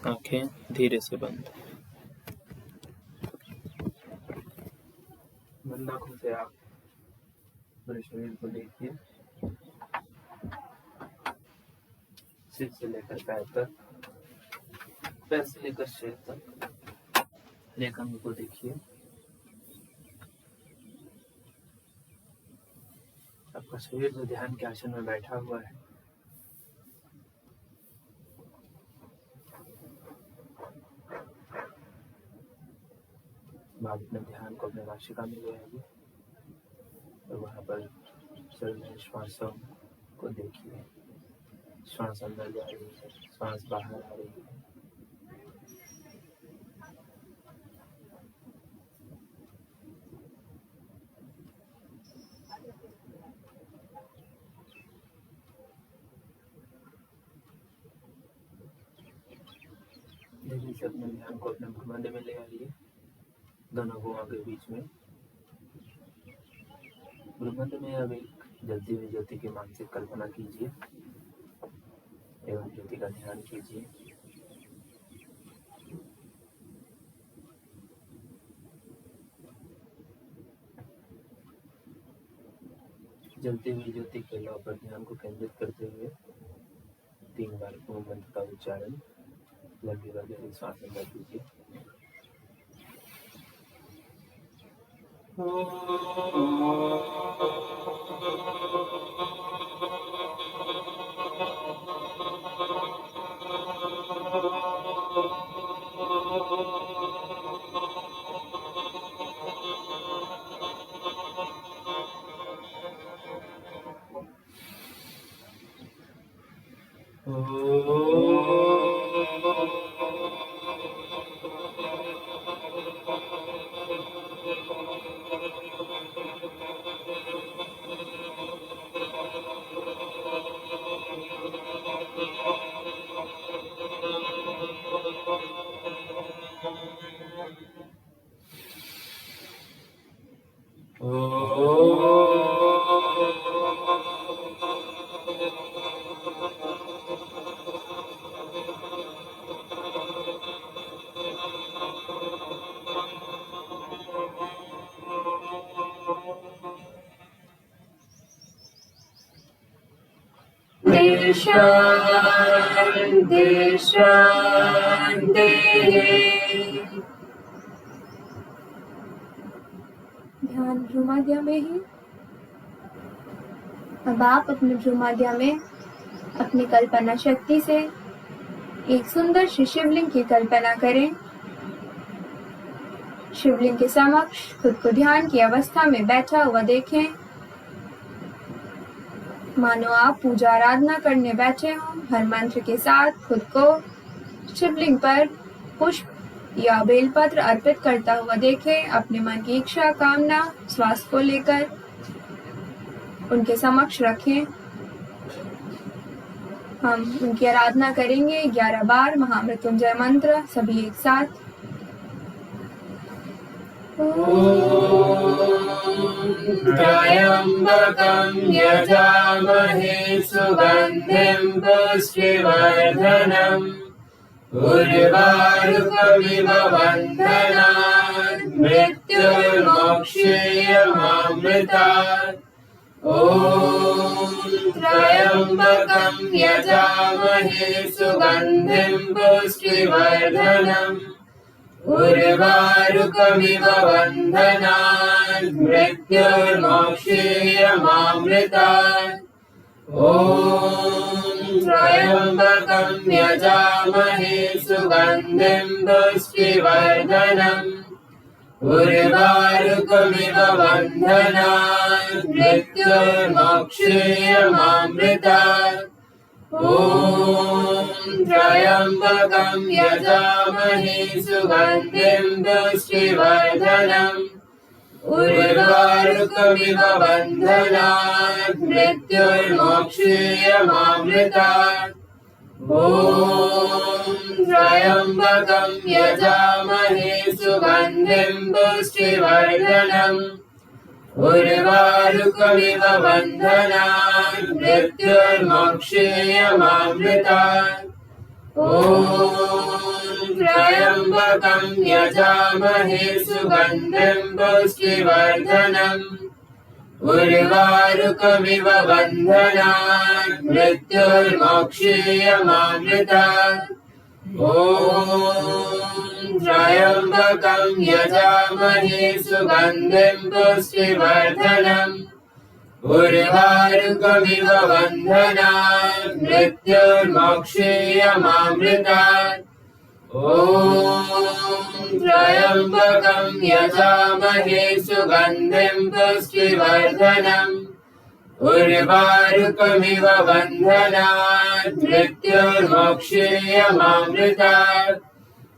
आंखें धीरे से बंद। बंद आंखों से आप पूरे शरीर को देखिए, सिर से लेकर पैर तक, पैर से लेकर सिर तक, एक अंग को देखिए। आपका शरीर जो ध्यान के आसन में बैठा हुआ है, आप अपने ध्यान को अपने नासिका में ले आइए और वहां पर शरीर में श्वासों को देखिए। श्वास अंदर जा रही है, श्वास बाहर आ रही है। धीरे से अपने ध्यान को अपने भ्रूमध्य में ले आइए, दोनों भुवों के बीच में। भ्रूमध्य में अब एक जलती हुई ज्योति की मानसिक कल्पना कीजिए एवं ज्योति का ध्यान कीजिए। जलती हुई ज्योति के लौ पर ध्यान को केंद्रित करते हुए 3 बार ओम मंत्र का उच्चारण लंबी व गहरी सांस अंदर कीजिए। शांति शांति। ध्यान भ्रूमध्य में ही। अब आप अपने भ्रूमध्य में अपनी कल्पना शक्ति से एक सुंदर सी शिवलिंग की कल्पना करें। शिवलिंग के समक्ष खुद को ध्यान की अवस्था में बैठा हुआ देखें, मानो आप पूजा आराधना करने बैठे हों। हर मंत्र के साथ खुद को शिवलिंग पर पुष्प या बेलपत्र अर्पित करता हुआ देखें। अपने मन की इच्छा, कामना, श्वास को लेकर उनके समक्ष रखें। हम उनकी आराधना करेंगे 11 बार महामृत्युंजय मंत्र, सभी एक साथ। त्र्यम्बकं यजामहे सुगन्धिं पुष्टिवर्धनम् उर्वारुकमिव बन्धनात् मृत्युर्मोक्षीयमामृतात्। ॐ त्र्यम्बकं यजामहे सुगन्धिं पुष्टिवर्धनम् उर्वारुकमिव बन्धनात् मृत्युर्मोक्षीयमामृतात्। ॐ त्र्यम्बकं यजामहे सुगन्धिं पुष्टिवर्धनम् उर्वारुकमिव बन्धनात् मृत्युर्मोक्षीयमामृतात्। ॐ त्र्यम्बकं यजामहे सुगन्धिं पुष्टिवर्धनम् उर्वारुकमिव बन्धनात् मृत्युर्मोक्षीयमामृतात्। ॐ त्र्यम्बकं यजामहे सुगन्धिं पुष्टिवर्धनम् उर्वारुकमिव बन्धनात् मृत्युर्मोक्षीयमामृतात्। ॐ त्र्यम्बकं यजामहे सुगन्धिं पुष्टिवर्धनम् उर्वारुकमिव बन्धनात् मृत्युर्मोक्षीयमामृतात् ॐ त्र्यम्बकं यजामहे सुगन्धिं पुष्टिवर्धनम् उर्वारुकमिव बन्धनात् मृत्युर्मोक्षीयमामृतात् ॐ त्र्यम्बकं यजामहे सुगन्धिं पुष्टिवर्धनम् उर्वारुकमिव बन्धनात् मृत्युर्मोक्षीयमामृतात्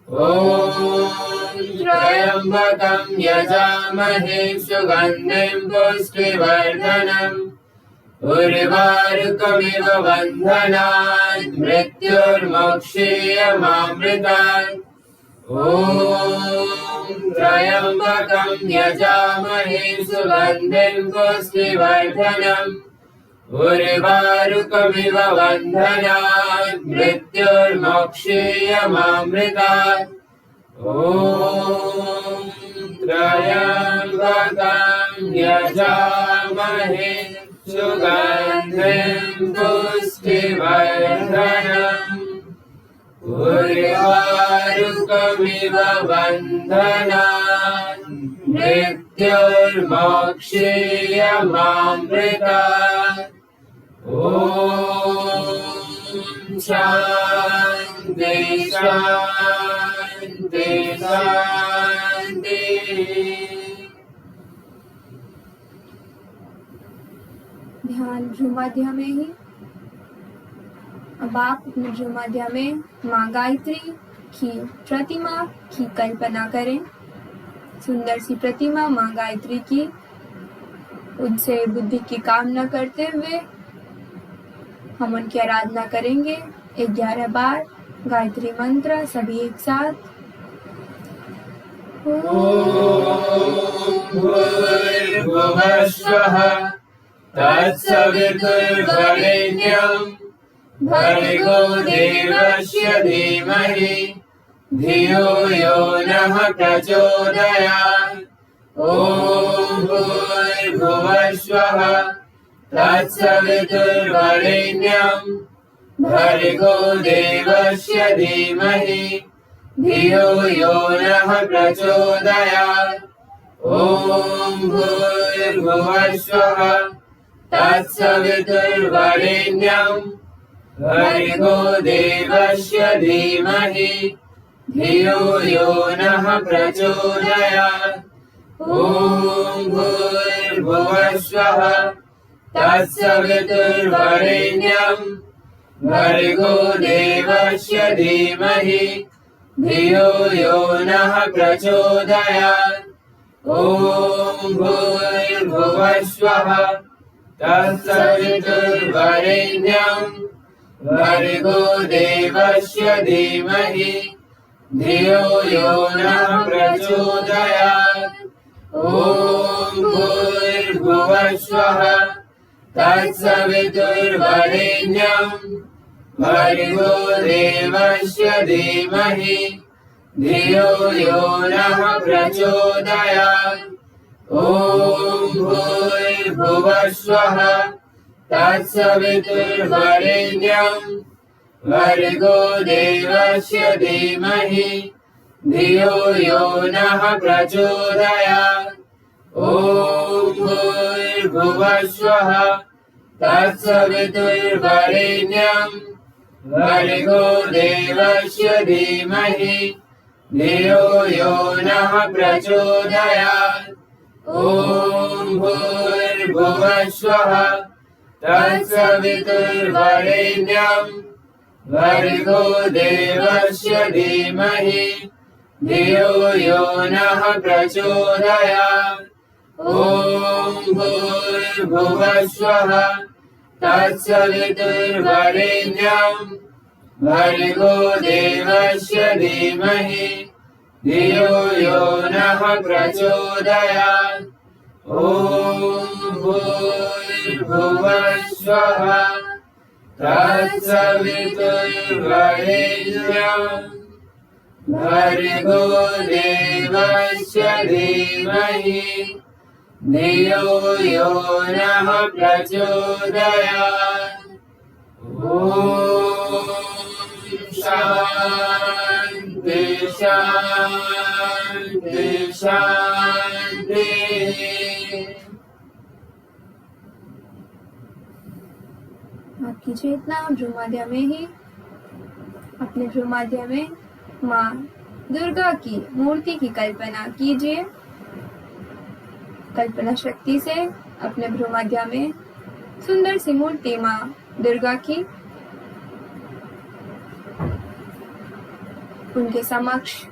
ॐ त्र्यम्बकं यजामहे सुगन्धिं पुष्टिवर्धनम् उर्वारुकमिव बन्धनात् मृत्युर्मोक्षीयमामृतात् ॐ त्र्यम्बकं यजामहे सुगन्धिं पुष्टिवर्धनम् उर्वारुकमिव बन्धनात् मृत्युर्मोक्षीयमामृतात् ॐ त्र्यम्बकं यजामहे सुगन्धिं पुष्टिवर्धनम् उर्वारुकमिव बन्धनात् मृत्युर्मोक्षीयमामृतात् ॐ शान्ति शान्ति शान्ति। ध्यान भ्रूमध्य में ही। अब आप अपने भ्रूमध्य में माँ गायत्री की प्रतिमा की कल्पना करें। सुंदर सी प्रतिमा माँ गायत्री की, उनसे बुद्धि की कामना करते हुए हम उनकी आराधना करेंगे 11 बार गायत्री मंत्र सभी एक साथ। भूर्भुवस्वः तत्सवितुर्वरेण्यं भर्गो देवस्य धीमहि धियो यो नः प्रचोदयात्। ॐ भूर्भुवस्वः तत्सवितुर्वरेण्यं भर्गो देवस्य धीमहि धियो यो नः प्रचोदयात्। ॐ भूर्भुवस्वः तत्सवितुर्वरेण्यं भर्गो देवस्य धीमहि धियो यो नः प्रचोदयात्। ॐ भूर्भुवस्वः तत्सवितुर्वरेण्यं भर्गो देवस्य धीमहि धियो यो नः प्रचोदयात्। ॐ भूर्भुवस्वः तत्सवितुर्वरेण्यं भर्गो देवस्य धीमहि धियो यो नः प्रचोदयात्। ॐ भूर्भुवस्वः तत्सवितुर्वरेण्यं भर्गो देवस्य धीमहि धियो यो नः प्रचोदयात्। ॐ भूर्भुवस्वः तत्सवितुर्वरेण्यं भर्गो देवस्य धीमहि धियो यो नः प्रचोदयात्। ॐ भूर्भुवस्वः तत्सवितुर्वरेण्यं भर्गो देवस्य धीमहि धियो यो नः प्रचोदयात्। ॐ भूर्भुवस्वः तत्सवितुर्वरेण्यं भर्गो देवस्य धीमहि धियो यो नः प्रचोदयात्। ॐ भूर्भुवस्वः तत्सवितुर्वरेण्यं भर्गो देवस्य धीमहि धियो यो नः प्रचोदयात्। ॐ भूर्भुवस्वः तत्सवितुर्वरेण्यं भर्गो देवस्य धीमहि धियो यो नः प्रचोदयात्। ॐ शान्ति शान्ति शान्ति। आपकी चेतना भ्रूमध्य में ही अपने भ्रूमध्य में माँ दुर्गा की मूर्ति की कल्पना कीजिए। कल्पना शक्ति से अपने भ्रूमध्य में सुंदर सी मूर्ति माँ दुर्गा की उनके समक्ष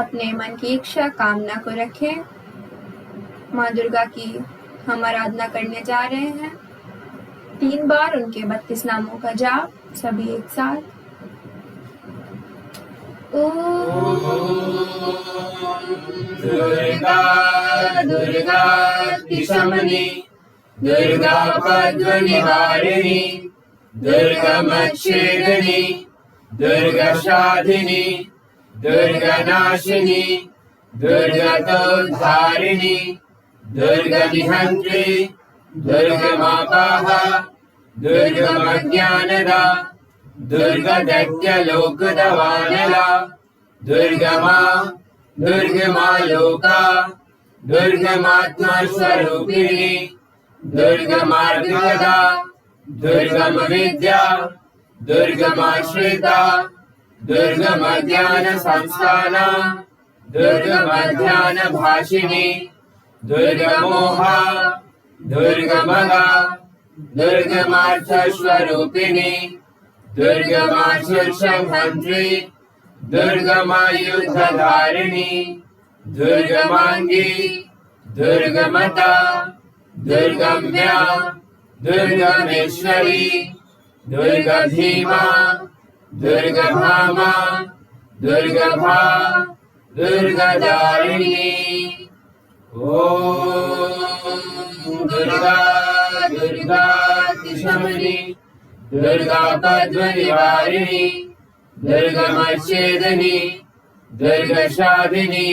अपने मन की इच्छा कामना को रखें। माँ दुर्गा की हम आराधना करने जा रहे हैं। 3 बार उनके 32 नामों का जाप, सभी एक साथ। दुर्गा दुर्गा शमनी दुर्गा पद्मनिवारिणी दुर्गमच्छेदिनी दुर्गशाधिनी दुर्गनाशिनी दुर्गतोद्धारिणी दुर्गनिहन्त्री दुर्गमापाहा दुर्गमज्ञानदा दुर्गदैत्यलोकदवानला दुर्गमा दुर्गमा लोका दुर्गमात्मस्वरूपिणी दुर्गमार्गदा दुर्गमविद्या दुर्गमाश्रिता दुर्गमज्ञानसंस्थाना दुर्गमध्यानभाषिणी दुर्गमोहा दुर्गमगा दुर्गमार्थस्वरूपिणी दुर्गमाशुर्षभन्त्री दुर्गमायुधधारिणी दुर्गमांगी दुर्गमता दुर्गम्या दुर्गमेश्वरी दुर्गभीमा दुर्गभामा दुर्गभा दुर्गदारिणी। ओम दुर्गा दुर्गा शमनी दुर्गा पद्मनिवारिणी दुर्गमच्छेदिनी दुर्गशाधिनी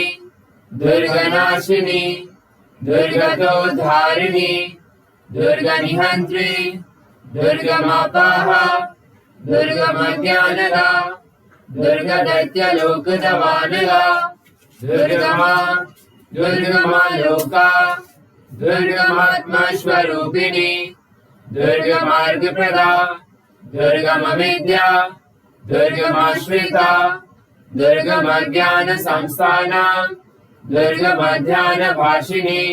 दुर्गनाशिनी दुर्गतोद्धारिणी दुर्गनिहन्त्री दुर्गमापाहा दुर्गमज्ञानदा दुर्गदैत्यलोकदवानला दुर्गमा दुर्गमा लोका दुर्गमात्मस्वरूपिणी दुर्गमार्गप्रदा दुर्गमविद्या दुर्गमाश्रिता दुर्गमज्ञानसंस्थाना दुर्गमध्यानभाषिणी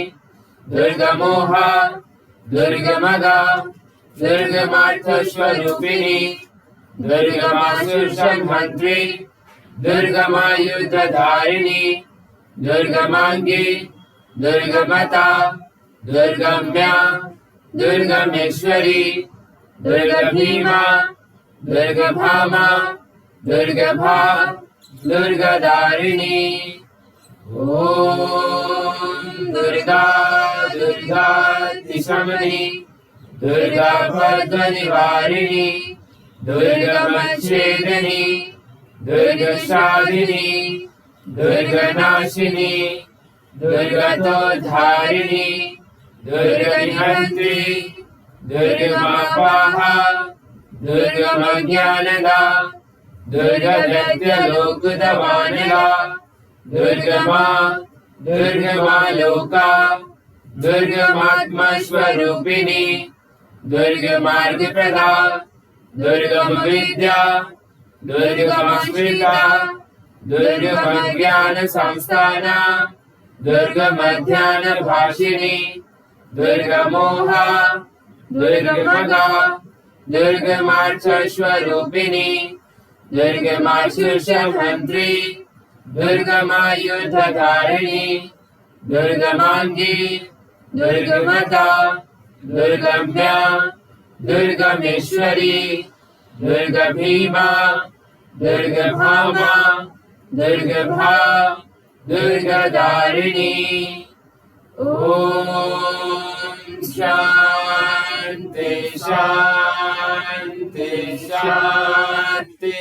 दुर्गमोहा दुर्गमगा दुर्गमार्थस्वरूपिणी दुर्गमाशुर्षभन्त्री दुर्गमायुधधारिणी दुर्गमांगी दुर्गमता दुर्गम्या दुर्गमेश्वरी दुर्गभीमा दुर्गभामा दुर्गभा दुर्गदारिणी। ओम दुर्गा दुर्गा शमनी दुर्गा पद्मनिवारिणी दुर्गमच्छेदिनी दुर्गशाधिनी दुर्गनाशिनी दुर्गतोद्धारिणी दुर्गनिहन्त्री दुर्गमापाहा दुर्गमज्ञानदा दुर्गदैत्यलोकदवानला दुर्गमा दुर्गमा लोका दुर्गमात्मस्वरूपिणी दुर्गमार्गप्रदा दुर्गमविद्या दुर्गमाश्रिता दुर्गमज्ञानसंस्थाना दुर्गमध्यानभाषिणी दुर्गमोहा दुर्गमगा दुर्गमार्थस्वरूपिणी दुर्गमाशुर्षभन्त्री दुर्गमायुधधारिणी दुर्गमांगी दुर्गमता दुर्गम्या दुर्गमेश्वरी दुर्गभीमा दुर्गभामा दुर्गभा दुर्गदारिणी। ओम शांति शांति शांति।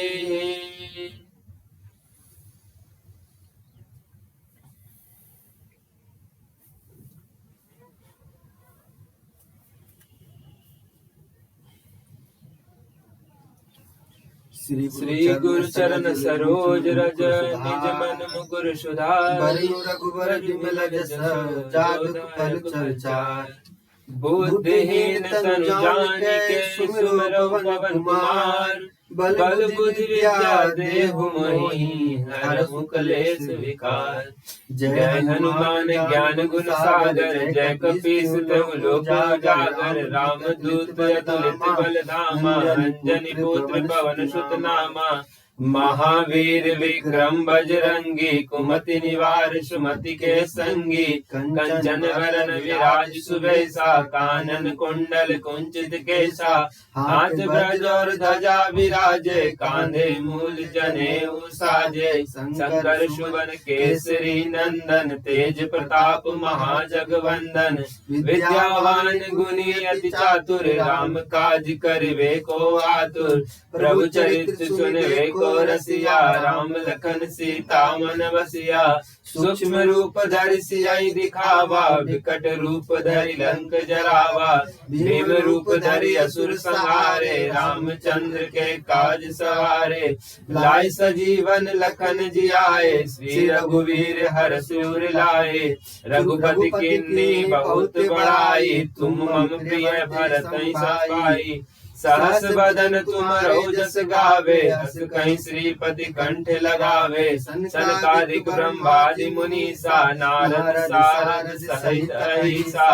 श्री गुरु चरण सरोज रज निज मन मुकुर सुधार बरु रघुबर विमल जस जादु फल चर्चार बुद्धिहीन तनु जानिके सुमिरौ पवन कुमार बल बुद्धि विद्या देहु मोहि हरहु क्लेश विकार। जय हनुमान ज्ञान गुण सागर जय कपीस तिहु लोक उजागर रामदूत अतुलित बल धामा अंजनी पुत्र पवन सुत नामा महावीर विक्रम बजरंगी कुमति निवार सुमति के संगी कंचन वरन विराज सुबेसा कानन कुंडल कुंचित केसा हाथ ब्रज और ध्वजा विराजे कांधे मूल जनेऊ साजे शंकर सुवन केसरी नंदन तेज प्रताप महाजगवंदन विद्यावान गुणी अति चातुर राम काज करिवे को आतुर प्रभु चरित्र सुनवे को रसिया राम लखन सीता मन बसिया सूक्ष्म रूप धरि सियाई दिखावा विकट रूप धरि लंक जरावा भीम रूप धरि असुर संहारे रामचंद्र के काज सवारे लाए सजीवन लखन जियाए श्री रघुवीर हर्ष उर लाए रघुपति किन्नी बहुत बड़ाई तुम मम प्रिय भरतहि सहाई सहस बदन तुम रोजस गावे हस कहीं श्रीपति कंठ लगावे सनकादिक ब्रह्मादि मुनीसा नारद सारद सहित अहिसा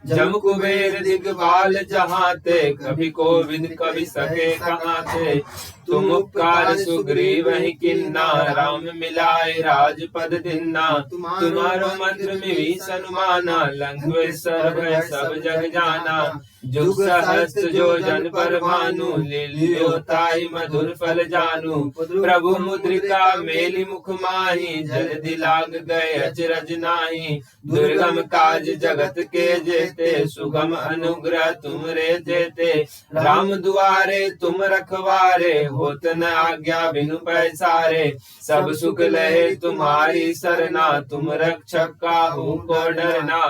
जम कुबेर दिगपाल जहाते कभी कोविद कभी सके कहाते तुम उपकार सुग्रीव ही किन्ना राम मिलाए राजपद दिन्ना तुम्हारो मंत्र विभीषण माना लंकेश्वर भय सब जग जाना जुग सहस्त्र जो जन पर भानु लील्यो ताई मधुर फल जानू प्रभु मुद्रिका मेली मुख माही जल्दी लाग गए अचरज नाही दुर्गम काज जगत के जेते सुगम अनुग्रह तुमरे देते राम दुआरे तुम रखवारे होत न आज्ञा बिनु पैसारे सब सुख लहे तुम्हारी सरना तुम रक्षक काहू को डरना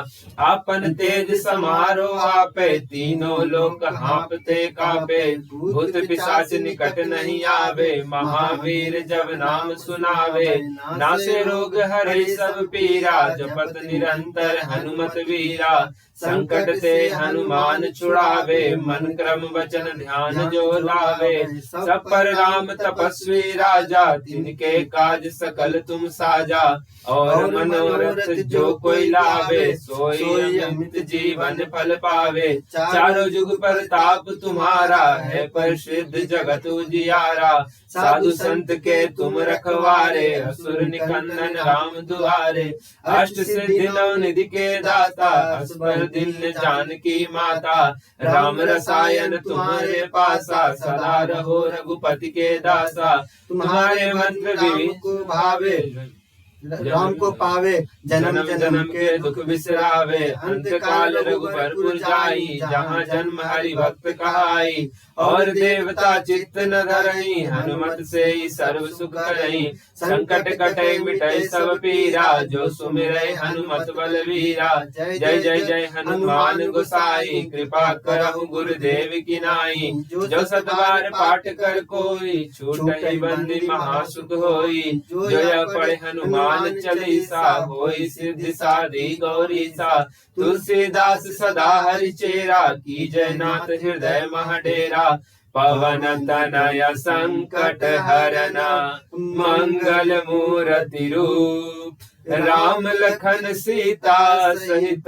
अपन तेज समारो आपे तीनों लोक हाँपते कापे भूत पिशाच निकट नहीं आवे महावीर जब नाम सुनावे नासे रोग हरे सब पीरा जपत निरंतर हनुमत वीरा संकट से हनुमान छुड़ावे मन क्रम वचन ध्यान जो लावे सब पर राम तपस्वी राजा जिनके काज सकल तुम साजा और मनोरथ जो कोई लावे सोई अमित जीवन फल पावे चारों जुग प्रताप तुम्हारा है प्रसिद्ध जगत उजियारा साधु संत के तुम रखवारे असुर निकंदन राम दुआरे अष्ट सिद्धि नव निधि के दाता असबर दिल जानकी माता राम रसायन तुम्हारे पासा सदा रहो रघुपति के दासा तुम्हारे मंत्र भी को भावे राम को पावे जन्म जन्म के दुख बिसरावे अंत काल रघुबरपुर जाई जहाँ जन्म हरि भक्त कहाई और देवता चित्त न धरई हनुमत से ही सर्व सुख करई संकट कटे मिटै सब पीरा जो सुमिरै हनुमत बलवीरा जय जय जय हनुमान गोसाई कृपा करहु गुरुदेव की नाई जो सतबार पाठ कर कोई छूटहि बंदी महासुख होई जो यह पढ़े हनुमान चालीसा होई सिद्धि साधी गौरीसा तुलसीदास सदा हरि चेरा की जय नाथ हृदय महडेरा पवन तनय संकट हरना मंगल मूर्ति रूप राम लखन सीता सहित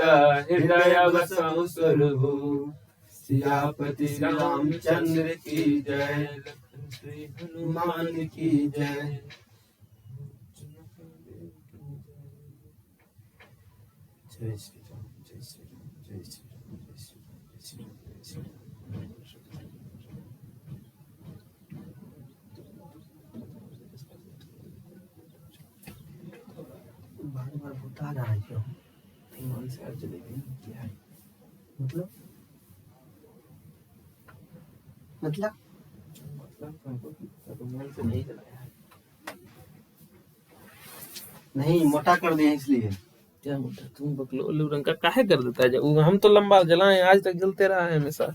हृदय बसहु स्वरूप सियापति रामचंद्र की जय लखन श्री हनुमान की जय। जय श्री राम जय श्री राम जय श्री राम जय श्री राम जय श्री राम जय श्री राम। बार बार बता रहा है क्यों ईमान से अर्ज लेकिन क्या है मतलब तुमको मन से नहीं चलाया है नहीं मोटा कर दिया इसलिए क्या मोटा तुम बकलो रंग का काहे कर देता है हम तो लंबा जलाए आज तक जलते रहा है हमेशा।